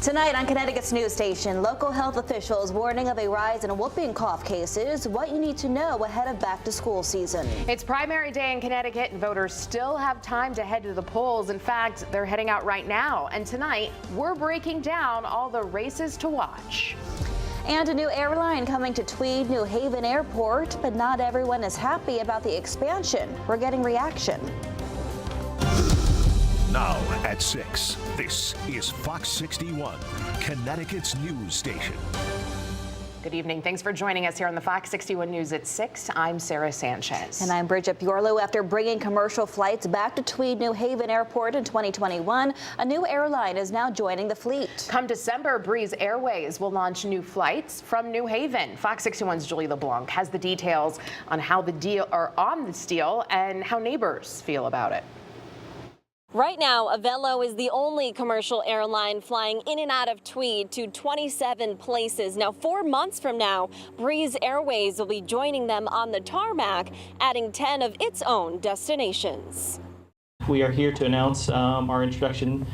Tonight on Connecticut's news station, local health officials warning of a rise in whooping cough cases, what you need to know ahead of back to school season. It's primary day in Connecticut and voters still have time to head to the polls. In fact, they're heading out right now. And tonight, we're breaking down all the races to watch. And a new airline coming to Tweed, New Haven Airport, but not everyone is happy about the expansion. We're getting reaction. Now at 6, this is Fox 61, Connecticut's news station. Good evening. Thanks for joining us here on the Fox 61 News at 6. I'm Sarah Sanchez. And I'm Bridget Bjorlo. After bringing commercial flights back to Tweed, New Haven Airport in 2021, a new airline is now joining the fleet. Come December, Breeze Airways will launch new flights from New Haven. Fox 61's Julie LeBlanc has the details on how the deal are on this deal and how neighbors feel about it. Right now, Avelo is the only commercial airline flying in and out of Tweed to 27 places. Now, 4 months from now, Breeze Airways will be joining them on the tarmac, adding 10 of its own destinations. We are here to announce our introduction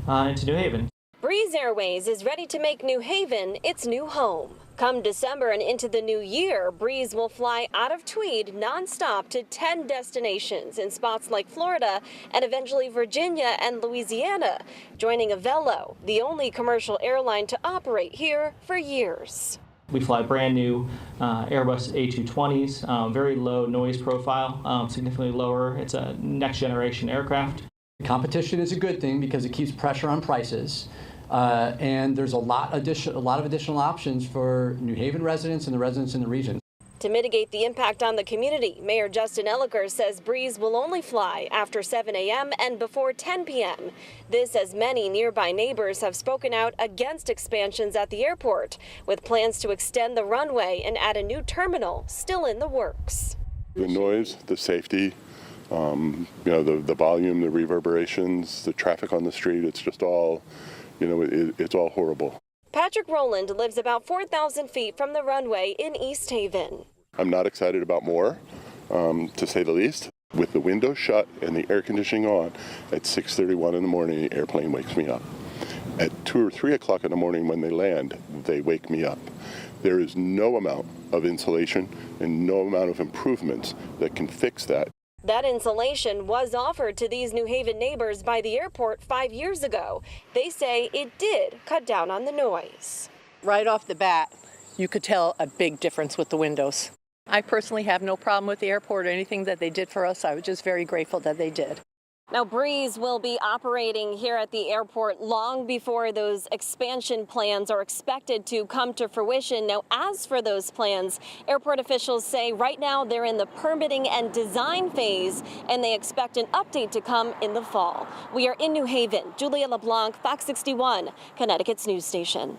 into New Haven. Breeze Airways is ready to make New Haven its new home. Come December and into the new year, Breeze will fly out of Tweed nonstop to 10 destinations in spots like Florida and eventually Virginia and Louisiana, joining Avelo, the only commercial airline to operate here for years. We fly brand new Airbus A220s, very low noise profile, significantly lower. It's a next generation aircraft. Competition is a good thing because it keeps pressure on prices. And there's a lot of additional options for New Haven residents and the residents in the region. To mitigate the impact on the community, Mayor Justin Elliker says Breeze will only fly after 7 a.m. and before 10 p.m. This as many nearby neighbors have spoken out against expansions at the airport, with plans to extend the runway and add a new terminal still in the works. The noise, the safety, the volume, the reverberations, the traffic on the street, it's just all, it's all horrible. Patrick Rowland lives about 4,000 feet from the runway in East Haven. I'm not excited about more, to say the least. With the windows shut and the air conditioning on at 6:31 in the morning, the airplane wakes me up. At 2 or 3 o'clock in the morning when they land, they wake me up. There is no amount of insulation and no amount of improvements that can fix that. That insulation was offered to these New Haven neighbors by the airport 5 years ago. They say it did cut down on the noise. Right off the bat, you could tell a big difference with the windows. I personally have no problem with the airport or anything that they did for us. I was just very grateful that they did. Now, Breeze will be operating here at the airport long before those expansion plans are expected to come to fruition. Now, as for those plans, airport officials say right now they're in the permitting and design phase, and they expect an update to come in the fall. We are in New Haven. Julia LeBlanc, Fox 61, Connecticut's news station.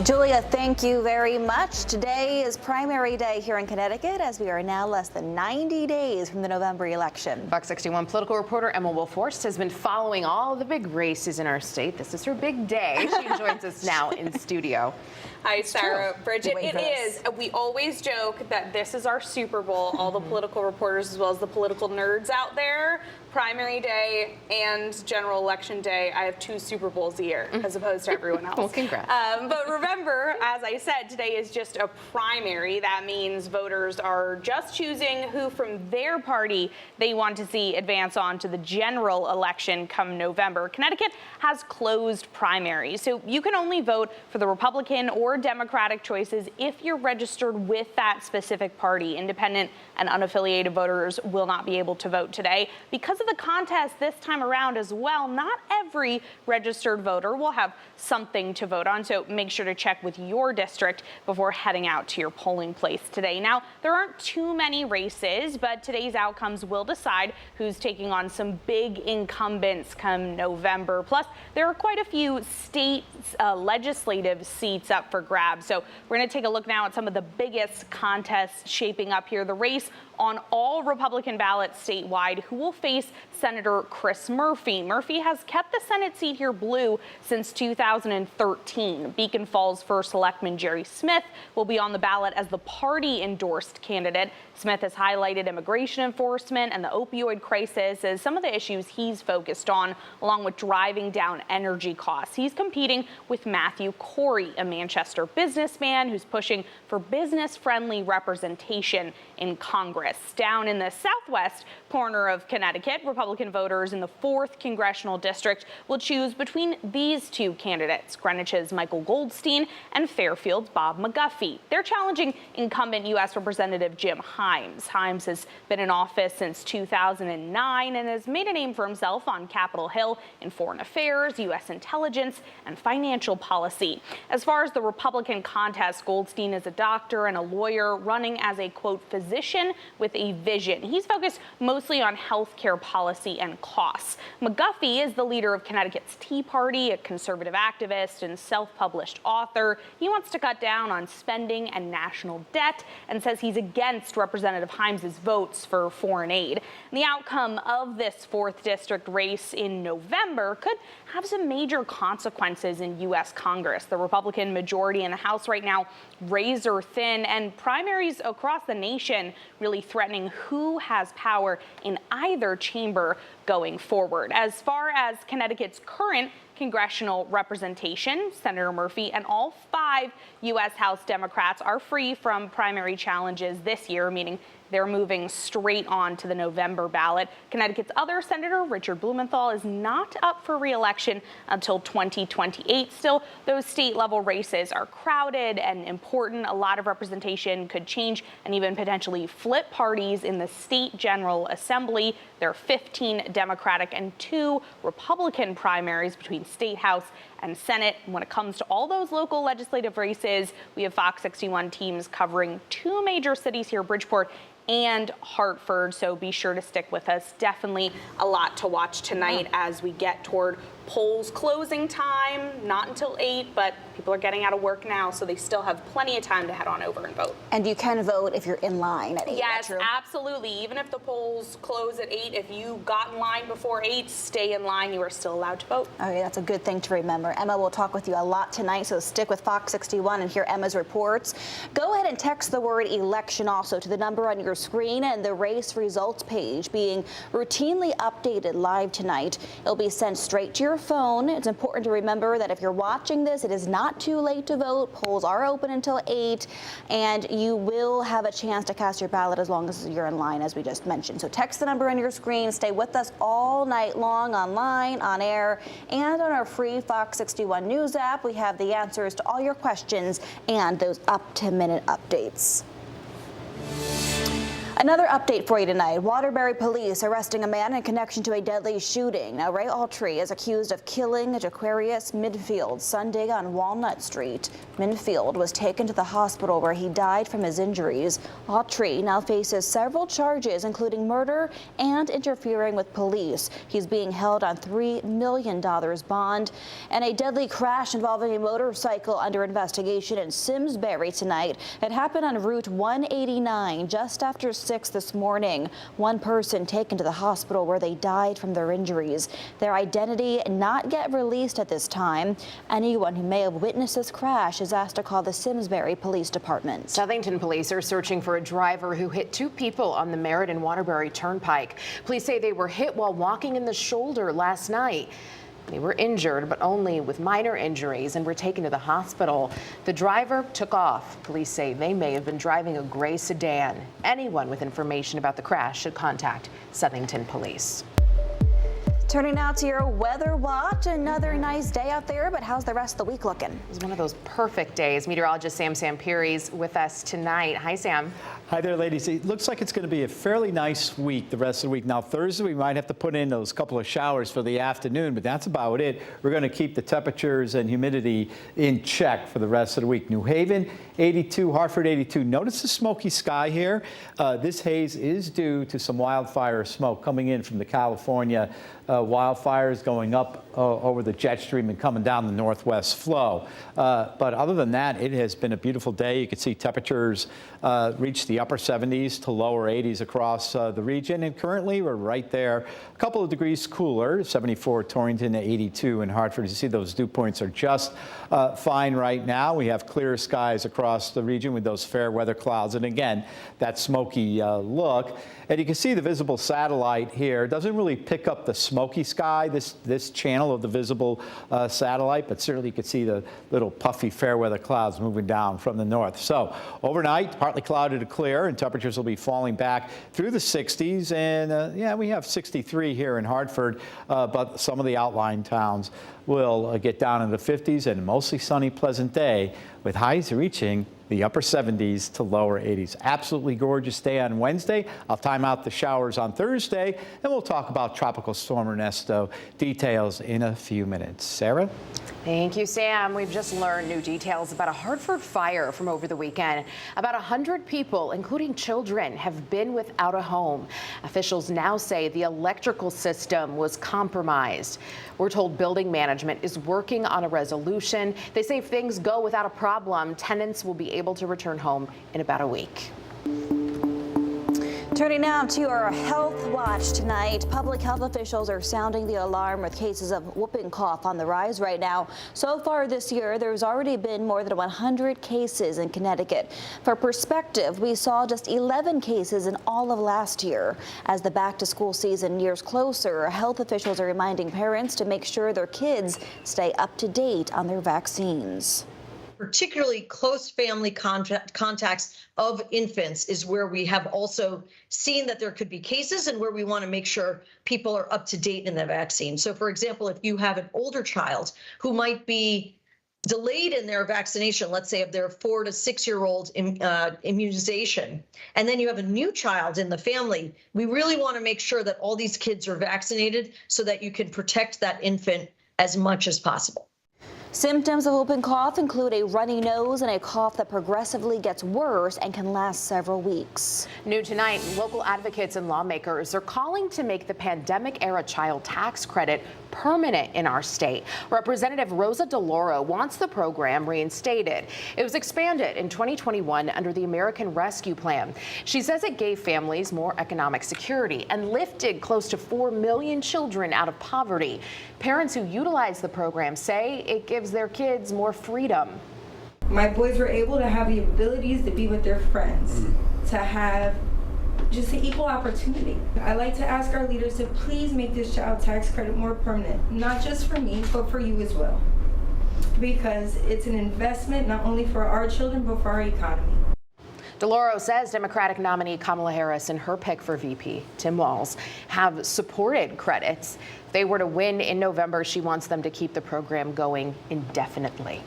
Julia, thank you very much. Today is primary day here in Connecticut as we are now less than 90 days from the November election. Fox 61 political reporter Emma Wolforst has been following all the big races in our state. This is her big day. She joins us now in studio. Hi, Sarah. Bridget, it is. We always joke that this is our Super Bowl, all the political reporters as well as the political nerds out there. Primary day and general election day, I have 2 Super Bowls a year as opposed to everyone else. Well, congrats. But remember, as I said, today is just a primary. That means voters are just choosing who from their party they want to see advance on to the general election come November. Connecticut has closed primaries, so you can only vote for the Republican or Democratic choices if you're registered with that specific party. Independent and unaffiliated voters will not be able to vote today. Because of the contest this time around as well, not every registered voter will have something to vote on, so make sure to check with your district before heading out to your polling place today. Now, there aren't too many races, but today's outcomes will decide who's taking on some big incumbents come November. Plus, there are quite a few state legislative seats up for grabs. So we're going to take a look now at some of the biggest contests shaping up here. The race on all Republican ballots statewide, who will face Senator Chris Murphy. Murphy has kept the Senate seat here blue since 2013. Beacon Falls First Selectman Jerry Smith will be on the ballot as the party-endorsed candidate. Smith has highlighted immigration enforcement and the opioid crisis as some of the issues he's focused on, along with driving down energy costs. He's competing with Matthew Corey, a Manchester businessman who's pushing for business-friendly representation in Congress. Down in the southwest corner of Connecticut, Republican voters in the 4th Congressional District will choose between these two candidates, Greenwich's Michael Goldstein and Fairfield's Bob McGuffey. They're challenging incumbent U.S. Representative Jim Himes. Himes has been in office since 2009 and has made a name for himself on Capitol Hill in foreign affairs, U.S. intelligence, and financial policy. As far as the Republican contest, Goldstein is a doctor and a lawyer running as a, quote, physician with a vision. He's focused mostly on health care policy and costs. McGuffey is the leader of Connecticut's Tea Party, a conservative activist and self-published author. He wants to cut down on spending and national debt and says he's against Representative Himes' votes for foreign aid. And the outcome of this 4th district race in November could have some major consequences in U.S. Congress. The Republican majority in the House right now razor thin, and primaries across the nation really threatening who has power in either chamber going forward. As far as Connecticut's current congressional representation, Senator Murphy and all 5 U.S. House Democrats are free from primary challenges this year, meaning they're moving straight on to the November ballot. Connecticut's other Senator, Richard Blumenthal, is not up for re-election until 2028. Still, those state-level races are crowded and important. A lot of representation could change and even potentially flip parties in the state General Assembly. There are 15 Democratic and 2 Republican primaries between State House and Senate. When it comes to all those local legislative races, we have Fox 61 teams covering 2 major cities here, Bridgeport and Hartford, so be sure to stick with us. Definitely a lot to watch tonight as we get toward polls closing time, not until 8, but people are getting out of work now, so they still have plenty of time to head on over and vote. And you can vote if you're in line at 8. Yes, absolutely. Even if the polls close at 8, if you got in line before 8, stay in line. You are still allowed to vote. Okay, that's a good thing to remember. Emma will talk with you a lot tonight, so stick with Fox 61 and hear Emma's reports. Go ahead and text the word election also to the number on your screen, and the race results page being routinely updated live tonight. It'll be sent straight to your phone. It's important to remember that if you're watching this, it is not too late to vote. Polls are open until 8, and you will have a chance to cast your ballot as long as you're in line, as we just mentioned. So text the number on your screen. Stay with us all night long, online, on air, and on our free Fox 61 News app. We have the answers to all your questions and those up-to-minute updates. Another update for you tonight. Waterbury police arresting a man in connection to a deadly shooting. Now, Ray Altry is accused of killing Jaquarius Midfield Sunday on Walnut Street. Midfield was taken to the hospital where he died from his injuries. Altry now faces several charges, including murder and interfering with police. He's being held on $3 million bond. And a deadly crash involving a motorcycle under investigation in Simsbury tonight. It happened on Route 189 just after 6 this morning. One person taken to the hospital where they died from their injuries. Their identity not yet released at this time. Anyone who may have witnessed this crash is asked to call the Simsbury Police Department. Southington police are searching for a driver who hit 2 people on the Merritt and Waterbury Turnpike. Police say they were hit while walking in the shoulder last night. They were injured, but only with minor injuries, and were taken to the hospital. The driver took off. Police say they may have been driving a gray sedan. Anyone with information about the crash should contact Southington Police. Turning now to your weather watch. Another nice day out there, but how's the rest of the week looking? It was one of those perfect days. Meteorologist Sam Samperi's with us tonight. Hi, Sam. Hi there, ladies. It looks like it's going to be a fairly nice week the rest of the week. Now, Thursday, we might have to put in those couple of showers for the afternoon, but that's about it. We're going to keep the temperatures and humidity in check for the rest of the week. New Haven, 82, Hartford, 82. Notice the smoky sky here. This haze is due to some wildfire smoke coming in from the California wildfires going up over the jet stream and coming down the northwest flow. But other than that, it has been a beautiful day. You can see temperatures reach the upper 70s to lower 80s across the region. And currently, we're right there, a couple of degrees cooler, 74 Torrington to 82 in Hartford. You see those dew points are just fine right now. We have clear skies across the region with those fair weather clouds. And again, that smoky look. And you can see the visible satellite here. It doesn't really pick up the smoky sky, this channel of the visible satellite, but certainly you can see the little puffy fair weather clouds moving down from the north. So overnight, partly cloudy to clear, and temperatures will be falling back through the 60s. And yeah, we have 63 here in Hartford, but some of the outlying towns will get down in the 50s, and a mostly sunny, pleasant day with highs reaching the upper 70s to lower 80s. Absolutely gorgeous day on Wednesday. I'll time out the showers on Thursday, and we'll talk about Tropical Storm Ernesto details in a few minutes. Sarah? Thank you, Sam. We've just learned new details about a Hartford fire from over the weekend. About 100 people, including children, have been without a home. Officials now say the electrical system was compromised. We're told building management is working on a resolution. They say if things go without a problem, tenants will be able to return home in about a week. Turning now to our health watch tonight. Public health officials are sounding the alarm with cases of whooping cough on the rise right now. So far this year, there's already been more than 100 cases in Connecticut. For perspective, we saw just 11 cases in all of last year. As the back-to-school season nears closer, health officials are reminding parents to make sure their kids stay up to date on their vaccines. Particularly close family contacts of infants is where we have also seen that there could be cases and where we want to make sure people are up to date in the vaccine. So, for example, if you have an older child who might be delayed in their vaccination, let's say of their 4 to 6 year old immunization, and then you have a new child in the family, we really want to make sure that all these kids are vaccinated so that you can protect that infant as much as possible. Symptoms of whooping cough include a runny nose and a cough that progressively gets worse and can last several weeks. New tonight, local advocates and lawmakers are calling to make the pandemic-era child tax credit permanent in our state. Representative Rosa DeLauro wants the program reinstated. It was expanded in 2021 under the American Rescue Plan. She says it gave families more economic security and lifted close to 4 million children out of poverty. Parents who utilize the program say it gives their kids more freedom. My boys were able to have the abilities to be with their friends, to have just an equal opportunity. I like to ask our leaders to please make this child tax credit more permanent, not just for me, but for you as well. Because it's an investment not only for our children, but for our economy. DeLauro says Democratic nominee Kamala Harris and her pick for VP, Tim Walz, have supported credits. If they were to win in November, she wants them to keep the program going indefinitely.